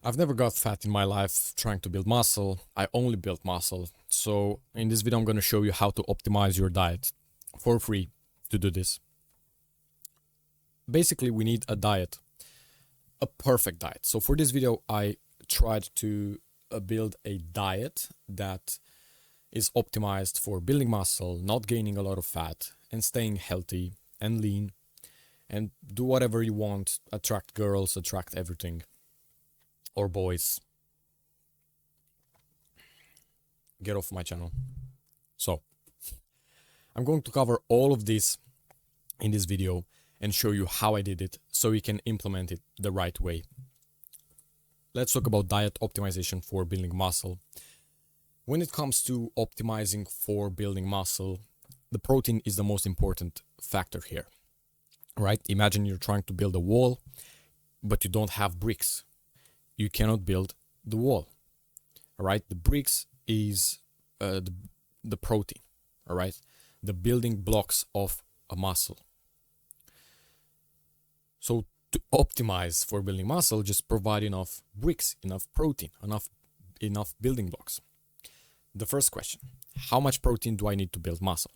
I've never got fat in my life trying to build muscle. I only built muscle. So in this video, I'm going to show you how to optimize your diet for free to do this. Basically, we need a diet, a perfect diet. So for this video, I tried to build a diet that is optimized for building muscle, not gaining a lot of fat, and staying healthy and lean, and do whatever you want, attract girls, attract everything, or boys. Get off my channel. So I'm going to cover all of this in this video and show you how I did it so you can implement it the right way. Let's talk about diet optimization for building muscle. When it comes to optimizing for building muscle, the protein is the most important factor here, right? Imagine you're trying to build a wall, but you don't have bricks. You cannot build the wall, all right? The bricks is the protein, all right? The building blocks of a muscle. So to optimize for building muscle, just provide enough bricks, enough protein, enough building blocks. The first question, how much protein do I need to build muscle?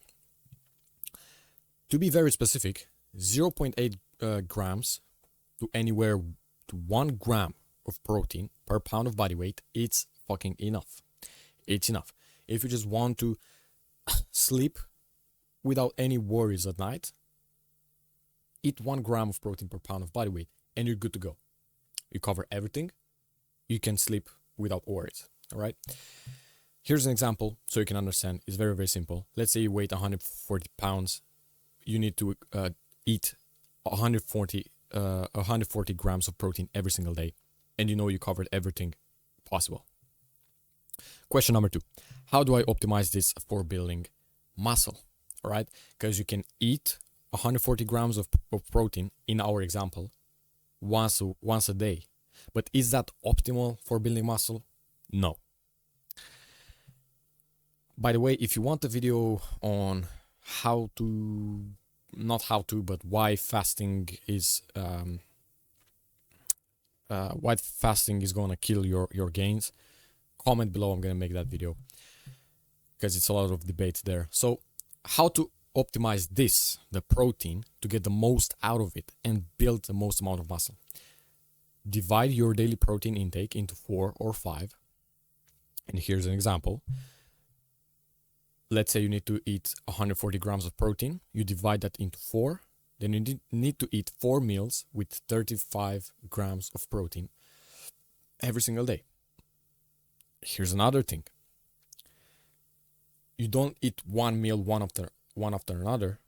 To be very specific, 0.8 grams to anywhere to 1 gram of protein per pound of body weight, it's fucking enough. It's enough. If you just want to sleep without any worries at night, eat 1 gram of protein per pound of body weight and you're good to go. You cover everything. You can sleep without worries. All right. Here's an example so you can understand. It's very, very simple. Let's say you weigh 140 pounds. You need to eat 140 grams of protein every single day. And you know you covered everything possible. Question number 2. How do I optimize this for building muscle? All right. Because you can eat 140 grams of protein in our example once a day. But is that optimal for building muscle? No. By the way, if you want a video on but why fasting is gonna kill your gains, comment below. I'm gonna make that video because it's a lot of debate there. So how to optimize this, the protein, to get the most out of it and build the most amount of muscle? Divide your daily protein intake into 4 or 5. And here's an example. Let's say you need to eat 140 grams of protein. You divide that into 4. Then you need to eat 4 meals with 35 grams of protein every single day. Here's another thing. You don't eat one meal one after another.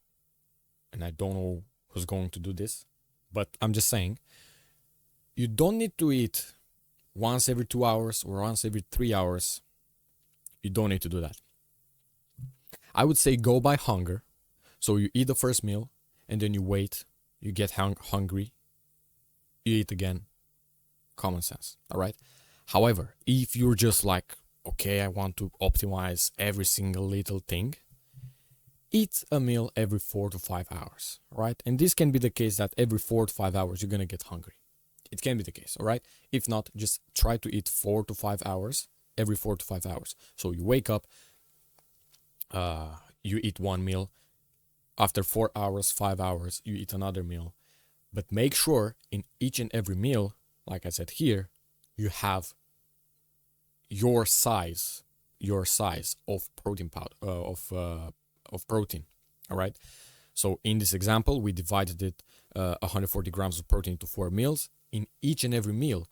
And I don't know who's going to do this, but I'm just saying, you don't need to eat once every 2 hours or once every 3 hours. You don't need to do that. I would say go by hunger. So you eat the first meal and then you wait, you get hungry, you eat again. Common sense, all right? However, if you're just like, okay, I want to optimize every single little thing, eat a meal every 4 to 5 hours, right? And this can be the case that every 4 to 5 hours you're gonna get hungry. It can be the case, all right? If not, just try to eat 4 to 5 hours, every 4 to 5 hours. So you wake up, you eat one meal. After 4 hours, 5 hours, you eat another meal. But make sure in each and every meal, like I said here, you have your size of protein powder, of protein, all right? So in this example, we divided it 140 grams of protein into 4 meals. In each and every meal,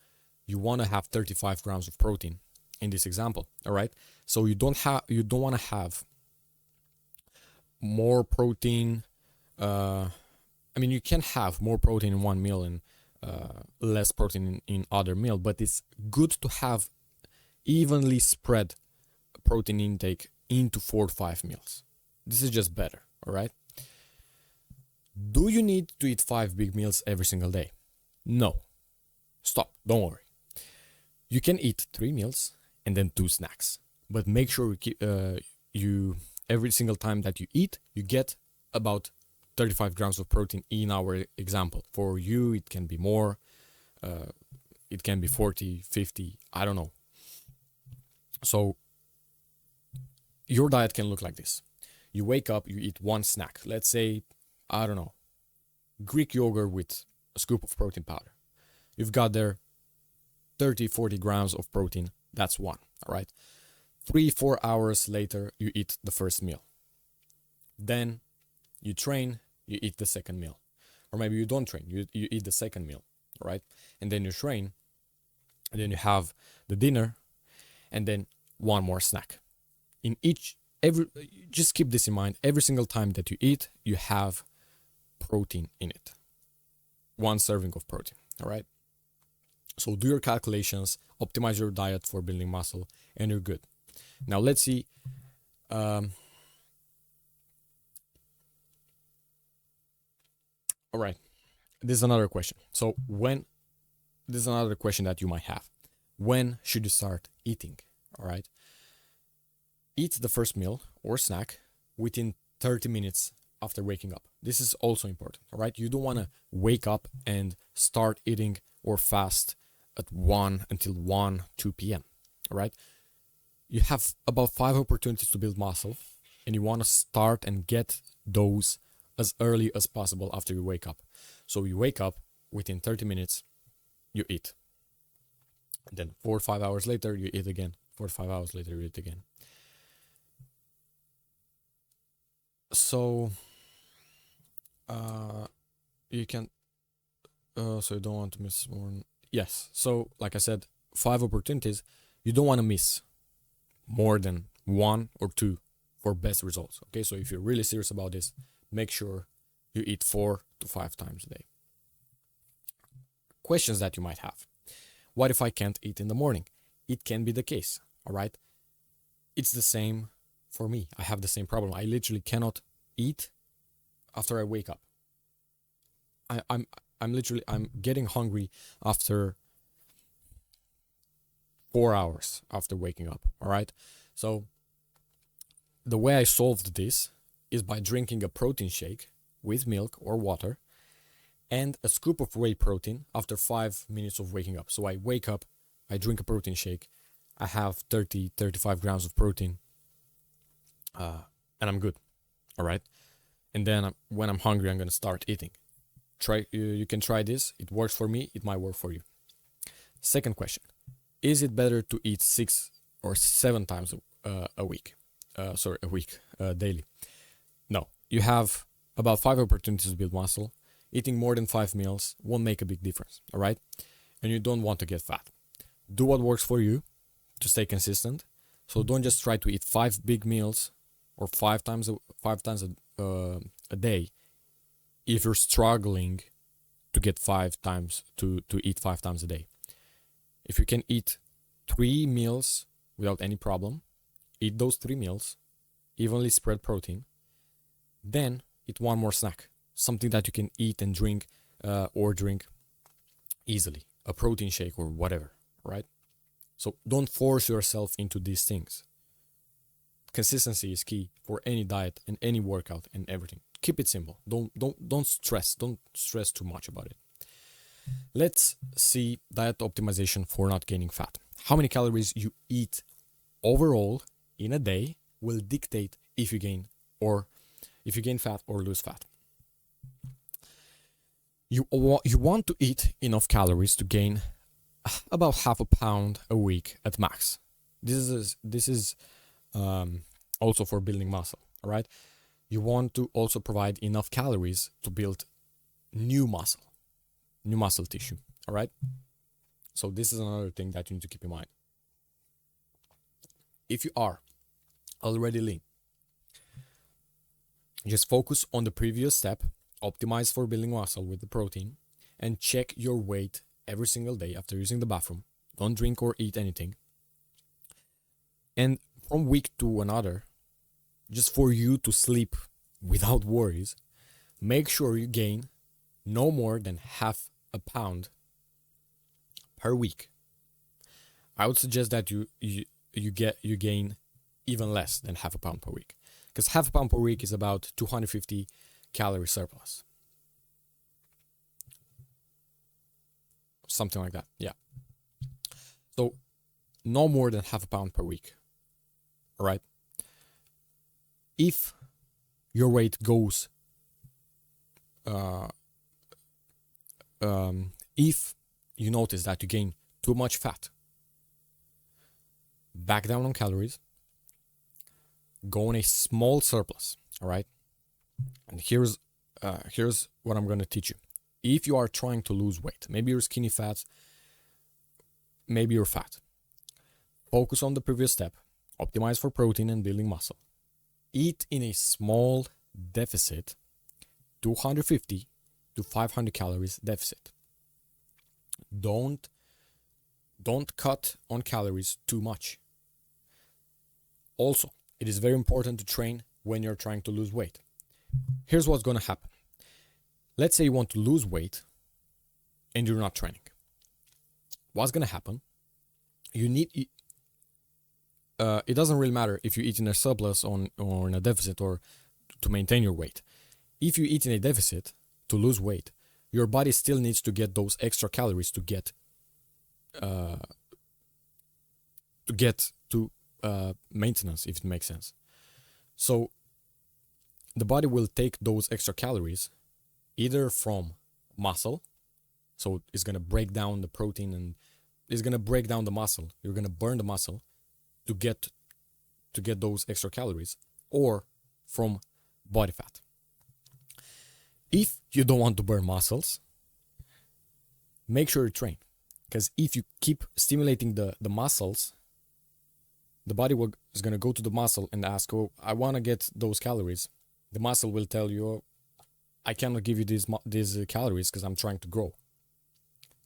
you want to have 35 grams of protein in this example, all right? So you don't want to have more protein. You can have more protein in one meal and less protein in other meal, but it's good to have evenly spread protein intake into 4 to 5 meals. This is just better, all right? Do you need to eat 5 big meals every single day? No. Stop. Don't worry. You can eat 3 meals and then 2 snacks, but make sure you every single time that you eat, you get about 35 grams of protein in our example. For you, it can be more. it can be 40, 50, I don't know. So your diet can look like this. You wake up, you eat one snack. Let's say, I don't know, Greek yogurt with a scoop of protein powder. You've got there 30, 40 grams of protein. That's one, all right? 3-4 hours later, you eat the first meal. Then you train, you eat the second meal. Or maybe you don't train, you eat the second meal, all right? And then you train, and then you have the dinner, and then one more snack. Just keep this in mind. Every single time that you eat, you have protein in it. One serving of protein, all right? So do your calculations, optimize your diet for building muscle, and you're good. Now let's see. All right, this is another question. This is another question that you might have. When should you start eating? All right. Eat the first meal or snack within 30 minutes after waking up. This is also important, all right? You don't want to wake up and start eating or fast at 1 until 1, 2 p.m., all right? You have about 5 opportunities to build muscle, and you want to start and get those as early as possible after you wake up. So you wake up, within 30 minutes, you eat. And then 4 or 5 hours later, you eat again. 4 or 5 hours later, you eat again. So you can so you don't want to miss more. Yes, so like I said, 5 opportunities. You don't want to miss more than 1 or 2 for best results. Okay, so if you're really serious about this, make sure you eat 4 to 5 times a day. Questions that you might have: what if I can't eat in the morning? It can be the case, all right? It's the same for me. I have the same problem. I literally cannot eat after I wake up. I'm getting hungry after 4 hours after waking up, all right? So the way I solved this is by drinking a protein shake with milk or water and a scoop of whey protein after 5 minutes of waking up. So I wake up, I drink a protein shake, I have 35 grams of protein, and I'm good, all right? And then when I'm hungry, I'm going to start eating. You can try this. It works for me. It might work for you. Second question: is it better to eat 6 or 7 times a week? Daily? No. You have about 5 opportunities to build muscle. Eating more than 5 meals won't make a big difference, all right? And you don't want to get fat. Do what works for you to stay consistent. So don't just try to eat 5 big meals or 5 times a day if you're struggling to get 5 times to eat 5 times a day. If you can eat 3 meals without any problem, eat those 3 meals, evenly spread protein, then eat one more snack, something that you can eat and drink easily, a protein shake or whatever, right? So don't force yourself into these things. Consistency is key for any diet and any workout and everything. Keep it simple. Don't stress. Don't stress too much about it. Let's see diet optimization for not gaining fat. How many calories you eat overall in a day will dictate if you gain fat or lose fat. You want to eat enough calories to gain about half a pound a week at max. This is also for building muscle, all right? You want to also provide enough calories to build new muscle tissue, all right? So this is another thing that you need to keep in mind. If you are already lean, just focus on the previous step, optimize for building muscle with the protein, and check your weight every single day after using the bathroom. Don't drink or eat anything. And from week to another, just for you to sleep without worries, make sure you gain no more than half a pound per week. I would suggest that you gain even less than half a pound per week, because half a pound per week is about 250 calorie surplus. Something like that, yeah. So no more than half a pound per week. All right. If your weight goes, if you notice that you gain too much fat, back down on calories, go on a small surplus. All right. And here's what I'm going to teach you. If you are trying to lose weight, maybe you're skinny fat, maybe you're fat, focus on the previous step, optimize for protein and building muscle. Eat in a small deficit, 250 to 500 calories deficit. Don't cut on calories too much. Also, it is very important to train when you're trying to lose weight. Here's what's going to happen. Let's say you want to lose weight and you're not training. What's going to happen? You need, it doesn't really matter if you eat in a surplus or in a deficit or to maintain your weight. If you eat in a deficit to lose weight, your body still needs to get those extra calories to get to maintenance, if it makes sense. So the body will take those extra calories either from muscle, so it's going to break down the protein and it's going to break down the muscle. You're going to burn the muscle to get those extra calories, or from body fat. If you don't want to burn muscles, make sure you train, because if you keep stimulating the muscles, the body is going to go to the muscle and ask, oh, I want to get those calories. The muscle will tell you, oh, I cannot give you these calories because I'm trying to grow.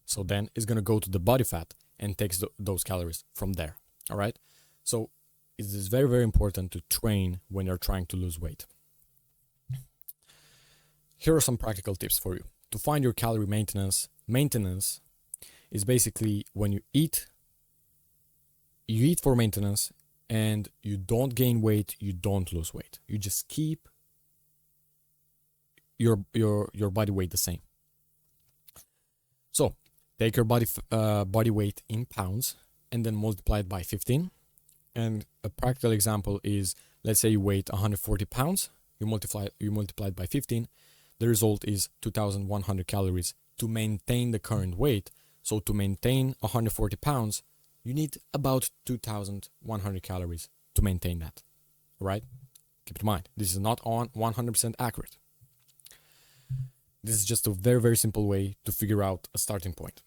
So then it's going to go to the body fat and takes those calories from there. All right. So it is very, very important to train when you're trying to lose weight. Here are some practical tips for you. To find your calorie maintenance. Maintenance is basically when you eat for maintenance and you don't gain weight, you don't lose weight. You just keep your body weight the same. So take your body weight in pounds and then multiply it by 15. And a practical example is, let's say you weigh 140 pounds, you multiply it by 15. The result is 2,100 calories to maintain the current weight. So to maintain 140 pounds, you need about 2,100 calories to maintain that. All right? Keep in mind, this is not 100% accurate. This is just a very, very simple way to figure out a starting point.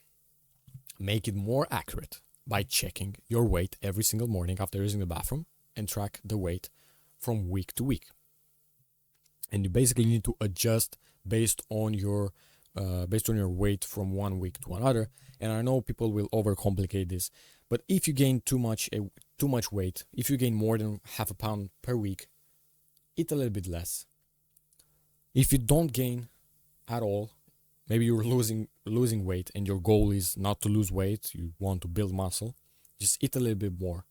Make it more accurate by checking your weight every single morning after using the bathroom and track the weight from week to week. And you basically need to adjust based on your weight from one week to another. And I know people will overcomplicate this, but if you gain too much weight, if you gain more than half a pound per week, eat a little bit less. If you don't gain at all, maybe you're losing weight and your goal is not to lose weight, you want to build muscle, just eat a little bit more.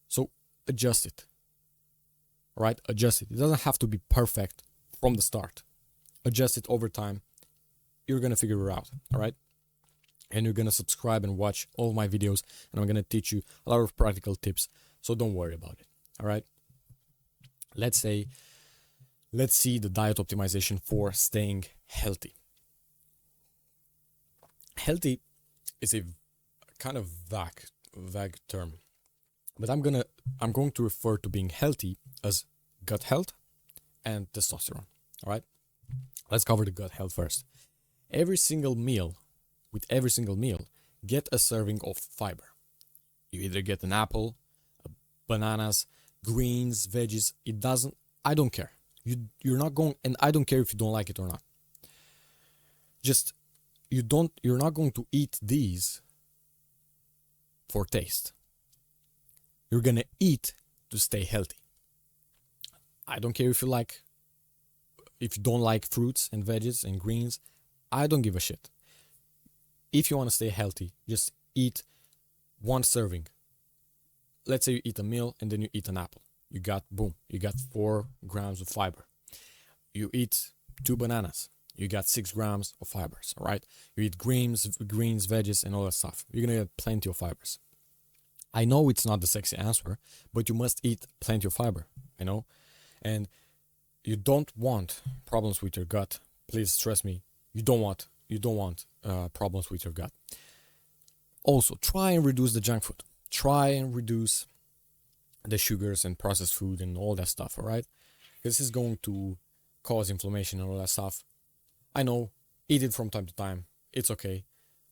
So adjust it. All right? Adjust it. It doesn't have to be perfect from the start. Adjust it over time. You're going to figure it out. All right? And you're going to subscribe and watch all of my videos, and I'm going to teach you a lot of practical tips. So don't worry about it. All right? Let's see the diet optimization for staying healthy. Healthy is a kind of vague term, but I'm going to refer to being healthy as gut health and testosterone. All right, let's cover the gut health first. With every single meal, get a serving of fiber. You either get an apple, bananas, greens, veggies. I don't care. You're not going, and I don't care if you don't like it or not. You're not going to eat these for taste. You're going to eat to stay healthy. I don't care if you don't like fruits and veggies and greens. I don't give a shit. If you want to stay healthy, just eat one serving. Let's say you eat a meal and then you eat an apple. You got 4 grams of fiber. You eat 2 bananas. You got 6 grams of fibers, all right? You eat greens, veggies, and all that stuff. You're going to get plenty of fibers. I know it's not the sexy answer, but you must eat plenty of fiber, you know? And you don't want problems with your gut. Please trust me, you don't want problems with your gut. Also, try and reduce the junk food. Try and reduce the sugars and processed food and all that stuff, all right? This is going to cause inflammation and all that stuff. I know, eat it from time to time. It's okay.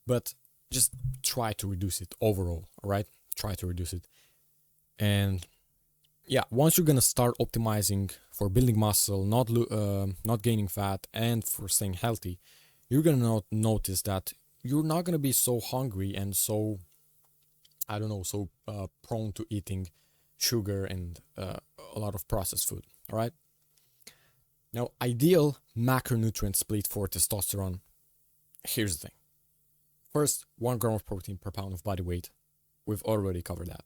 But just try to reduce it overall, all right? Try to reduce it. And yeah, once you're going to start optimizing for building muscle, not gaining fat, and for staying healthy, you're going to notice that you're not going to be so hungry and so, I don't know, so prone to eating sugar and a lot of processed food, all right? Now, ideal macronutrient split for testosterone, here's the thing. First, 1 gram of protein per pound of body weight. We've already covered that.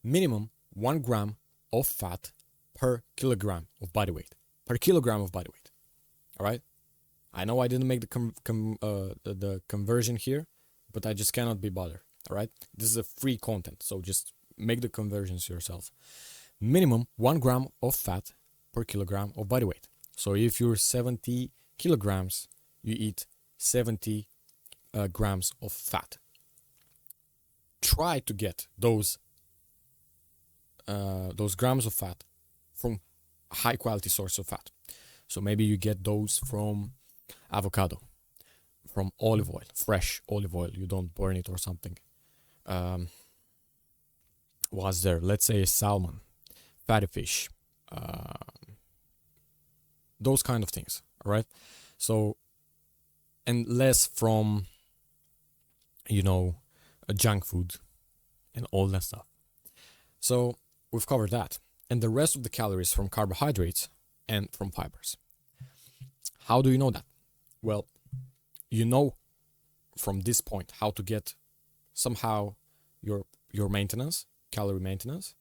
Minimum 1 gram of fat per kilogram of body weight. Per kilogram of body weight, all right? I know I didn't make the conversion here, but I just cannot be bothered, all right? This is a free content, so just make the conversions yourself. Minimum 1 gram of fat per kilogram of body weight. So if you're 70 kilograms, you eat 70 grams of fat. Try to get those grams of fat from a high quality source of fat. So maybe you get those from avocado, from olive oil, fresh olive oil. You don't burn it or something. What's there? Let's say salmon, fatty fish, those kind of things, all right? So, and less from, junk food and all that stuff. So we've covered that. And the rest of the calories from carbohydrates and from fibers. How do you know that? Well, you know from this point how to get somehow your maintenance, calorie maintenance.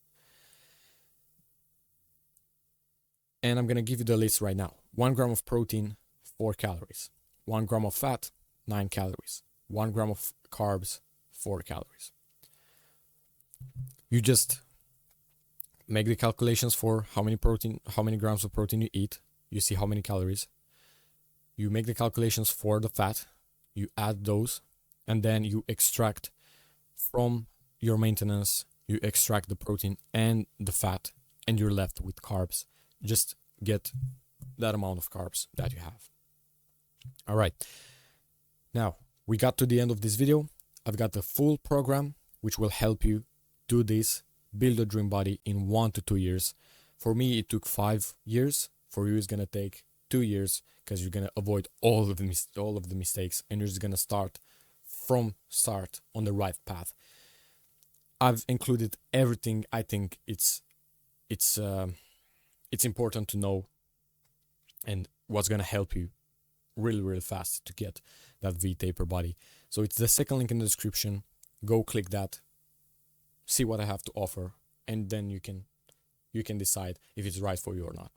And I'm going to give you the list right now. 1 gram of protein, 4 calories. 1 gram of fat, 9 calories. 1 gram of carbs, 4 calories. You just make the calculations for how many grams of protein you eat. You see how many calories. You make the calculations for the fat. You add those, and then you extract from your maintenance. You extract the protein and the fat, and you're left with carbs. Just get that amount of carbs that you have. All right. Now, we got to the end of this video. I've got the full program, which will help you do this, build a dream body in 1 to 2 years. For me, it took 5 years. For you, it's going to take 2 years because you're going to avoid all of the mistakes, and you're just going to start on the right path. I've included everything I think it's important to know and what's going to help you really, really fast to get that V-taper body. So it's the second link in the description. Go click that, see what I have to offer, and then you can decide if it's right for you or not.